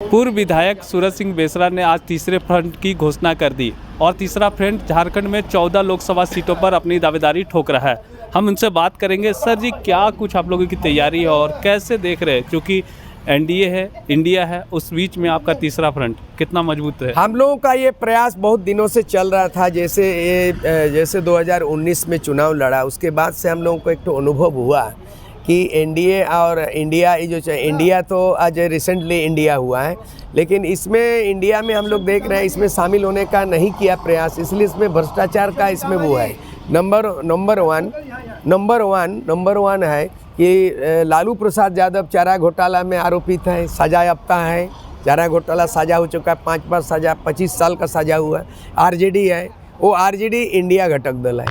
पूर्व विधायक सूरज सिंह बेसरा ने आज तीसरे फ्रंट की घोषणा कर दी और तीसरा फ्रंट झारखंड में 14 लोकसभा सीटों पर अपनी दावेदारी ठोक रहा है। हम उनसे बात करेंगे। सर जी, क्या कुछ आप लोगों की तैयारी है और कैसे देख रहे हैं, क्योंकि एनडीए है, इंडिया है, उस बीच में आपका तीसरा फ्रंट कितना मजबूत है? हम लोगों का ये प्रयास बहुत दिनों से चल रहा था। जैसे 2019 में चुनाव लड़ा, उसके बाद से हम लोगों को एक तो अनुभव हुआ कि एनडीए और इंडिया, ये जो इंडिया तो आज रिसेंटली इंडिया हुआ है, लेकिन इसमें इंडिया में हम लोग देख रहे हैं इसमें शामिल होने का नहीं किया प्रयास, इसलिए इसमें भ्रष्टाचार का इसमें वो है। नंबर वन है कि लालू प्रसाद यादव चारा घोटाला में आरोपित है, सजायाफ्ता है, चारा घोटाला सजा हो चुका है, 5 बार सजा, 25 साल का सजा हुआ है। आरजेडी है, वो आरजेडी इंडिया घटक दल है।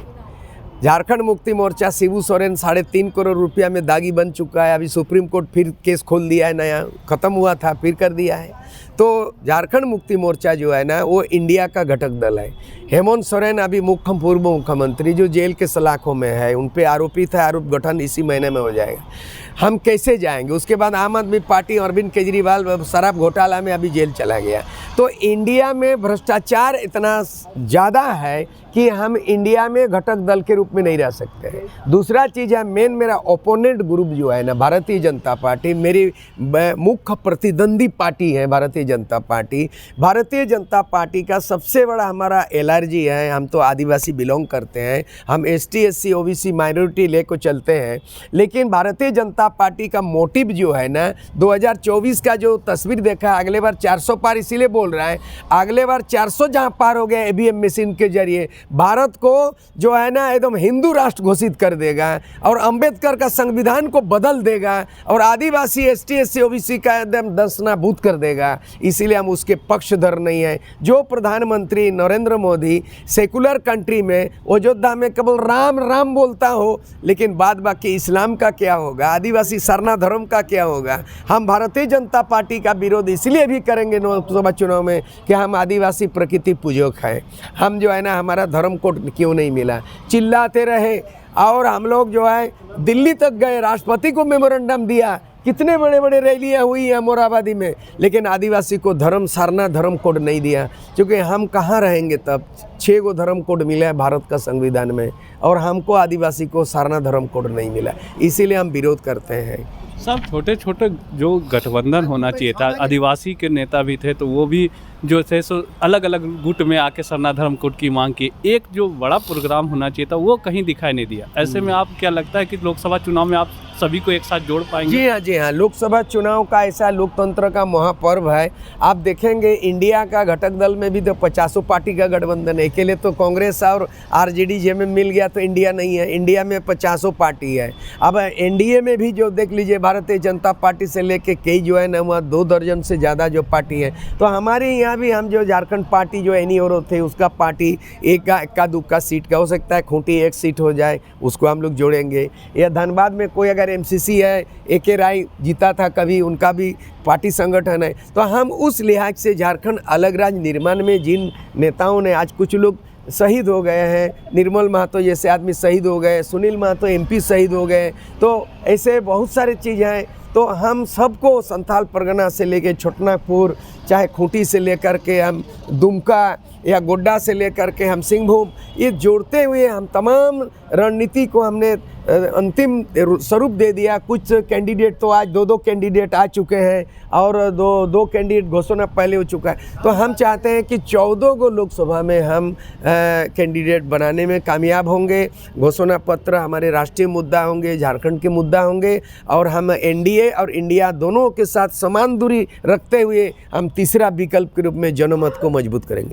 झारखंड मुक्ति मोर्चा शिबू सोरेन 3.5 करोड़ रुपया में दागी बन चुका है। अभी सुप्रीम कोर्ट फिर केस खोल दिया है, नया ख़त्म हुआ था फिर कर दिया है। तो झारखंड मुक्ति मोर्चा जो है ना, वो इंडिया का घटक दल है। हेमंत सोरेन अभी पूर्व मुख्यमंत्री जो जेल के सलाखों में है, उन पे आरोपित है, आरोप गठन इसी महीने में हो जाएगा। हम कैसे जाएंगे? उसके बाद आम आदमी पार्टी अरविंद केजरीवाल शराब घोटाला में अभी जेल चला गया। तो इंडिया में भ्रष्टाचार इतना ज़्यादा है कि हम इंडिया में घटक दल के रूप में नहीं रह सकते हैं। दूसरा चीज़ है, मेरा ओपोनेंट ग्रुप जो है ना, भारतीय जनता पार्टी, मेरी मुख्य प्रतिद्वंदी पार्टी है भारतीय जनता पार्टी। भारतीय जनता पार्टी का सबसे बड़ा हमारा एलर्जी है, हम तो आदिवासी बिलोंग करते हैं, हम एसटी एससी ओबीसी माइनॉरिटी ले को चलते हैं। लेकिन भारतीय जनता पार्टी का मोटिव जो है ना, 2024 का जो तस्वीर देखा, अगले बार 400 पार इसीलिए बोल रहा है, अगले बार 400 जहाँ पार हो गया ईवीएम मशीन के जरिए, भारत को जो है ना एकदम हिंदू राष्ट्र घोषित कर देगा और अंबेडकर का संविधान को बदल देगा और आदिवासी एसटी एससी ओबीसी का एकदम दशनाभूत कर देगा। इसीलिए हम उसके पक्षधर नहीं हैं। जो प्रधानमंत्री नरेंद्र मोदी सेकुलर कंट्री में अयोध्या में केवल राम राम बोलता हो, लेकिन बाद बाकी इस्लाम का क्या होगा, आदिवासी सरना धर्म का क्या होगा? हम भारतीय जनता पार्टी का विरोध इसलिए भी करेंगे लोकसभा चुनाव में कि हम आदिवासी प्रकृति पूजक हैं। हम जो है ना, हमारा धर्म कोड क्यों नहीं मिला, चिल्लाते रहे और हम लोग जो है दिल्ली तक गए, राष्ट्रपति को मेमोरेंडम दिया, कितने बड़े बड़े रैलियाँ हुई हैं मोराबादी में, लेकिन आदिवासी को सरना धर्म कोड नहीं दिया। क्योंकि हम कहाँ रहेंगे तब? 6 गो धर्म कोड मिला है भारत का संविधान में और हमको आदिवासी को सरना धर्म कोड नहीं मिला, इसीलिए हम विरोध करते हैं। सब छोटे छोटे जो गठबंधन होना चाहिए था, आदिवासी के नेता भी थे तो वो भी जो थे सो अलग अलग गुट में आके सरना धर्म कोड की मांग की। एक जो बड़ा प्रोग्राम होना चाहिए था वो कहीं दिखाई नहीं दिया। ऐसे में आप क्या लगता है कि लोकसभा चुनाव में आप सभी को एक साथ जोड़ पाएंगे? जी हाँ, लोकसभा चुनाव का ऐसा लोकतंत्र का महापर्व है। आप देखेंगे इंडिया का घटक दल में भी तो 50 पार्टी का गठबंधन है। अकेले तो कांग्रेस और आरजेडी जे में मिल गया तो इंडिया नहीं है, इंडिया में 50 पार्टी है। अब एनडीए में भी जो देख लीजिए, भारतीय जनता पार्टी से लेके कई जो है ना, वहाँ 2 दर्जन से ज़्यादा जो पार्टी है। तो हमारे यहाँ भी हम जो झारखंड पार्टी जो एनी और थे, उसका पार्टी इक्का दुक्का सीट का हो सकता है, खूंटी 1 सीट हो जाए, उसको हम लोग जोड़ेंगे। या धनबाद में कोई अगर एमसीसी है, AK राय जीता था कभी, उनका भी पार्टी संगठन है। तो हम उस लिहाज से झारखंड अलग राज्य निर्माण में जिन नेताओं ने, आज कुछ लोग शहीद हो गए हैं, निर्मल महतो जैसे आदमी शहीद हो गए, सुनील महतो MP शहीद हो गए, तो ऐसे बहुत सारी चीज़ें हैं। तो हम सबको संथाल परगना से लेके छोटनागपुर, चाहे खूंटी से लेकर के हम दुमका या गोड्डा से लेकर के हम सिंहभूम, ये जोड़ते हुए हम तमाम रणनीति को हमने अंतिम स्वरूप दे दिया। कुछ कैंडिडेट तो आज 2 कैंडिडेट आ चुके हैं और दो कैंडिडेट घोषणा पहले हो चुका है। तो हम चाहते हैं कि 14 को लोकसभा में हम कैंडिडेट बनाने में कामयाब होंगे। घोषणा पत्र हमारे राष्ट्रीय मुद्दा होंगे, झारखंड के मुद्दा होंगे और हम एनडीए और इंडिया दोनों के साथ समान दूरी रखते हुए हम तीसरा विकल्प के रूप में जनमत को मजबूत करेंगे।